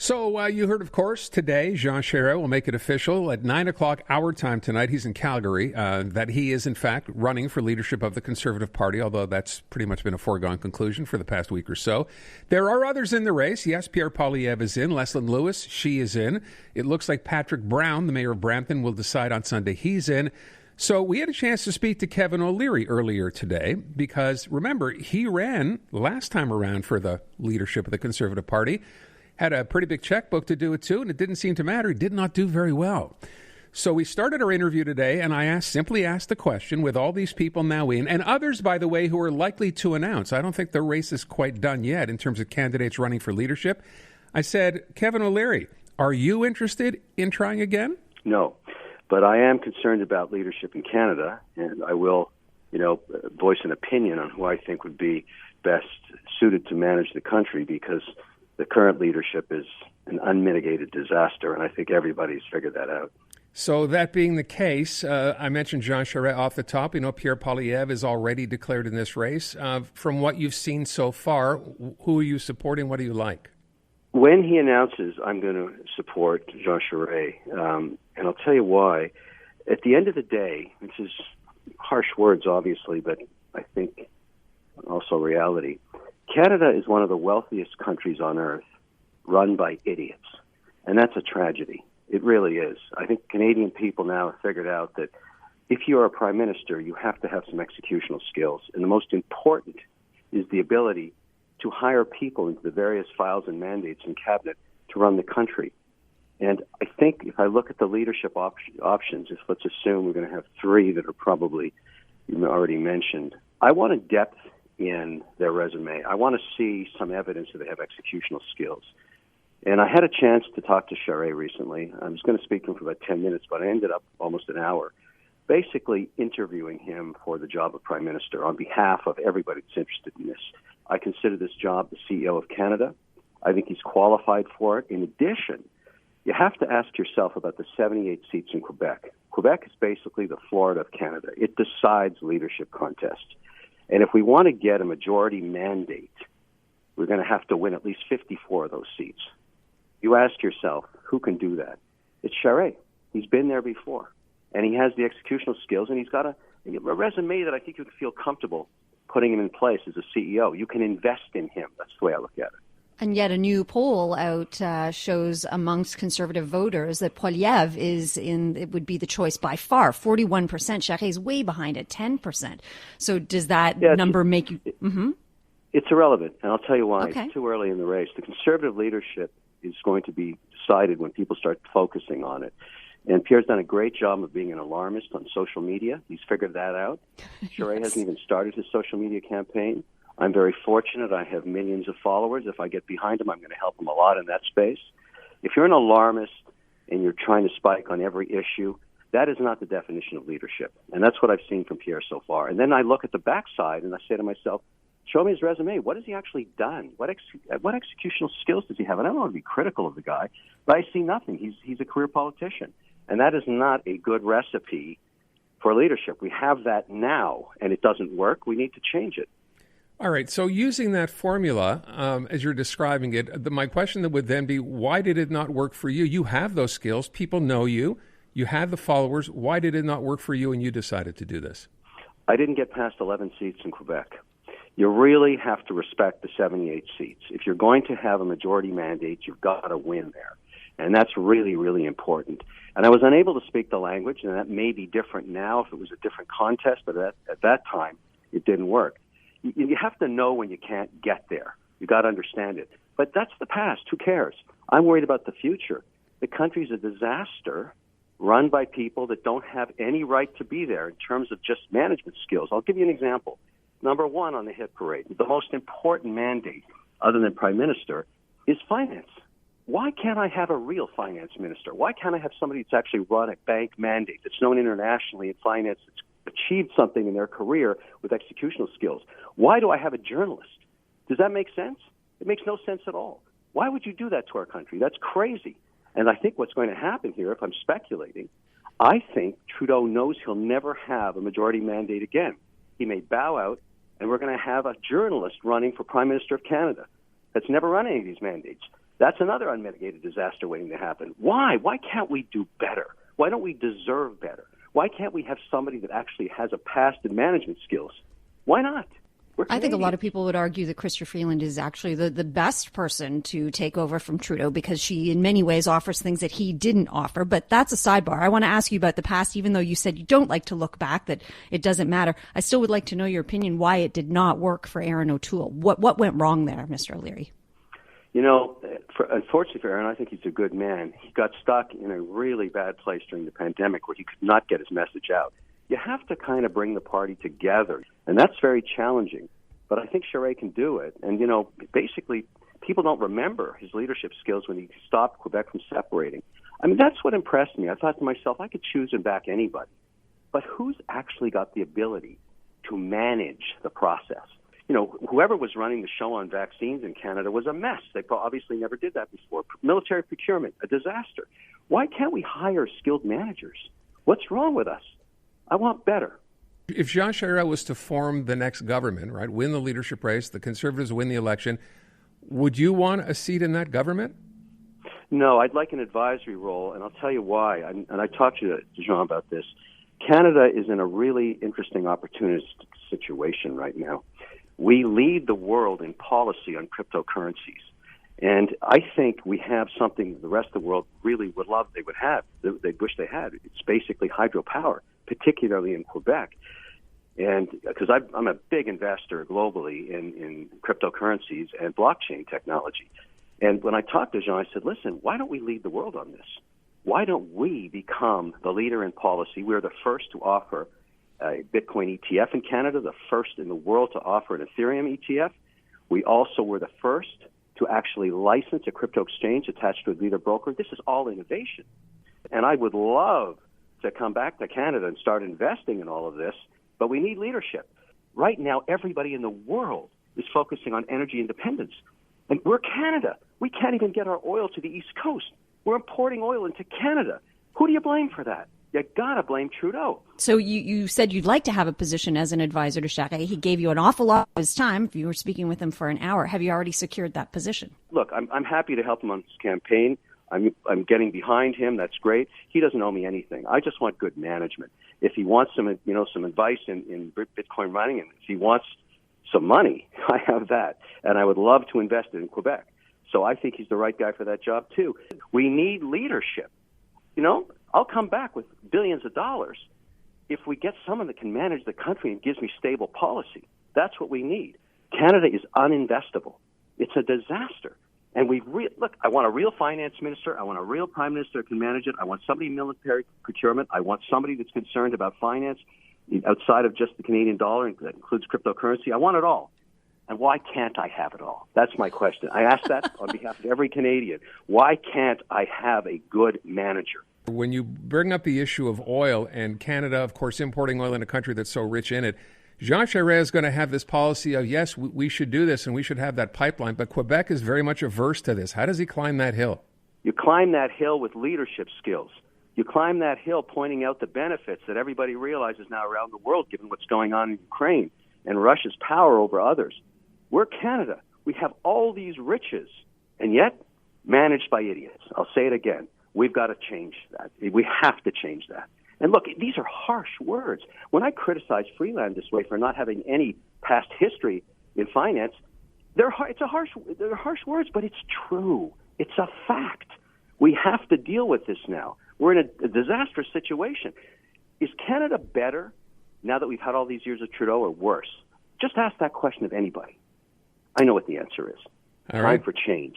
So you heard, of course, today, Jean Charest will make it official at 9 o'clock our time tonight. He's in Calgary, that he is, in fact, running for leadership of the Conservative Party, although that's pretty much been a foregone conclusion for the past week or so. There are others in the race. Yes, Pierre Poilievre is in. Leslyn Lewis, she is in. It looks like Patrick Brown, the mayor of Brampton, will decide on Sunday. He's in. So we had a chance to speak to Kevin O'Leary earlier today because, remember, he ran last time around for the leadership of the Conservative Party. Had a pretty big checkbook to do it too, and it didn't seem to matter. He did not do very well. So we started our interview today, and I simply asked the question, with all these people now in, and others, by the way, who are likely to announce. I don't think the race is quite done yet in terms of candidates running for leadership. I said, Kevin O'Leary, are you interested in trying again? No, but I am concerned about leadership in Canada, and I will, voice an opinion on who I think would be best suited to manage the country, because the current leadership is an unmitigated disaster, and I think everybody's figured that out. So that being the case, I mentioned Jean Charest off the top. Pierre Poilievre is already declared in this race. From what you've seen so far, who are you supporting? What do you like? When he announces, I'm going to support Jean Charest, and I'll tell you why. At the end of the day, this is harsh words, obviously, but I think also reality. Canada is one of the wealthiest countries on earth, run by idiots, and that's a tragedy. It really is. I think Canadian people now have figured out that if you're a prime minister, you have to have some executional skills, and the most important is the ability to hire people into the various files and mandates in cabinet to run the country. And I think if I look at the leadership options, let's assume we're going to have three that are probably already mentioned, I want a depth in their resume. I want to see some evidence that they have executional skills. And I had a chance to talk to Charest recently. I was going to speak to him for about 10 minutes, but I ended up almost an hour, basically interviewing him for the job of Prime Minister on behalf of everybody that's interested in this. I consider this job the CEO of Canada. I think he's qualified for it. In addition, you have to ask yourself about the 78 seats in Quebec. Quebec is basically the Florida of Canada. It decides leadership contests. And if we want to get a majority mandate, we're going to have to win at least 54 of those seats. You ask yourself, who can do that? It's Charest. He's been there before. And he has the executional skills, and he's got a resume that I think you can feel comfortable putting him in place as a CEO. You can invest in him. That's the way I look at it. And yet a new poll out shows amongst Conservative voters that Poilievre it would be the choice by far, 41%. Charest is way behind at 10%. So does that number make you... Mm-hmm. It's irrelevant, and I'll tell you why. Okay. It's too early in the race. The Conservative leadership is going to be decided when people start focusing on it. And Pierre's done a great job of being an alarmist on social media. He's figured that out. Charest hasn't even started his social media campaign. I'm very fortunate. I have millions of followers. If I get behind him, I'm going to help him a lot in that space. If you're an alarmist and you're trying to spike on every issue, that is not the definition of leadership. And that's what I've seen from Pierre so far. And then I look at the backside and I say to myself, show me his resume. What has he actually done? What executional skills does he have? And I don't want to be critical of the guy, but I see nothing. He's a career politician. And that is not a good recipe for leadership. We have that now, and it doesn't work. We need to change it. All right. So using that formula, as you're describing it, my question would then be, why did it not work for you? You have those skills. People know you. You have the followers. Why did it not work for you and you decided to do this? I didn't get past 11 seats in Quebec. You really have to respect the 78 seats. If you're going to have a majority mandate, you've got to win there. And that's really, really important. And I was unable to speak the language, and that may be different now if it was a different contest, but at that time, it didn't work. You have to know when you can't get there. You got to understand it. But that's the past. Who cares? I'm worried about the future. The country's a disaster run by people that don't have any right to be there in terms of just management skills. I'll give you an example. Number one on the hit parade, the most important mandate, other than Prime Minister, is finance. Why can't I have a real finance minister? Why can't I have somebody that's actually run a bank mandate, that's known internationally in finance, that's achieved something in their career with executional skills? Why do I have a journalist? Does that make sense? It makes no sense at all. Why would you do that to our country? That's crazy. And I think what's going to happen here, if I'm speculating, I think Trudeau knows he'll never have a majority mandate again. He may bow out, and we're going to have a journalist running for Prime Minister of Canada that's never run any of these mandates. That's another unmitigated disaster waiting to happen. Why? Why can't we do better? Why don't we deserve better? Why can't we have somebody that actually has a past in management skills? Why not? I think a lot of people would argue that Chrystia Freeland is actually the best person to take over from Trudeau because she in many ways offers things that he didn't offer. But that's a sidebar. I want to ask you about the past, even though you said you don't like to look back, that it doesn't matter. I still would like to know your opinion why it did not work for Aaron O'Toole. What went wrong there, Mr. O'Leary? You know, unfortunately for Aaron, I think he's a good man. He got stuck in a really bad place during the pandemic where he could not get his message out. You have to kind of bring the party together, and that's very challenging. But I think Charest can do it. And, you know, basically, people don't remember his leadership skills when he stopped Quebec from separating. I mean, that's what impressed me. I thought to myself, I could choose and back anybody. But who's actually got the ability to manage the process? You know, whoever was running the show on vaccines in Canada was a mess. They obviously never did that before. Military procurement, a disaster. Why can't we hire skilled managers? What's wrong with us? I want better. If Jean Charest was to form the next government, right, win the leadership race, the Conservatives win the election, would you want a seat in that government? No, I'd like an advisory role, and I'll tell you why. And I talked to Jean about this. Canada is in a really interesting opportunistic situation right now. We lead the world in policy on cryptocurrencies. And I think we have something the rest of the world really would love they would have, they wish they had. It's basically hydropower, particularly in Quebec. And because I'm a big investor globally in cryptocurrencies and blockchain technology. And when I talked to Jean, I said, listen, why don't we lead the world on this? Why don't we become the leader in policy? We're the first to offer a Bitcoin ETF in Canada, the first in the world to offer an Ethereum ETF. We also were the first to actually license a crypto exchange attached to a leader broker. This is all innovation. And I would love to come back to Canada and start investing in all of this, but we need leadership. Right now, everybody in the world is focusing on energy independence. And we're Canada. We can't even get our oil to the East Coast. We're importing oil into Canada. Who do you blame for that? You got to blame Trudeau. So you said you'd like to have a position as an advisor to Charest. He gave you an awful lot of his time. You were speaking with him for an hour. Have you already secured that position? Look, I'm happy to help him on his campaign. I'm getting behind him. That's great. He doesn't owe me anything. I just want good management. If he wants some advice in Bitcoin mining, and if he wants some money, I have that. And I would love to invest it in Quebec. So I think he's the right guy for that job, too. We need leadership. You know, I'll come back with billions of dollars if we get someone that can manage the country and gives me stable policy. That's what we need. Canada is uninvestable. It's a disaster. And look, I want a real finance minister. I want a real prime minister that can manage it. I want somebody in military procurement. I want somebody that's concerned about finance outside of just the Canadian dollar, and that includes cryptocurrency. I want it all. And why can't I have it all? That's my question. I ask that on behalf of every Canadian. Why can't I have a good manager? When you bring up the issue of oil and Canada, of course, importing oil in a country that's so rich in it, Jean Charest is going to have this policy of, yes, we should do this and we should have that pipeline, but Quebec is very much averse to this. How does he climb that hill? You climb that hill with leadership skills. You climb that hill pointing out the benefits that everybody realizes now around the world, given what's going on in Ukraine and Russia's power over others. We're Canada. We have all these riches, and yet managed by idiots. I'll say it again. We've got to change that. We have to change that. And look, these are harsh words. When I criticize Freeland this way for not having any past history in finance, they're harsh words, but it's true. It's a fact. We have to deal with this now. We're in a disastrous situation. Is Canada better now that we've had all these years of Trudeau, or worse? Just ask that question of anybody. I know what the answer is. All right. Time for change.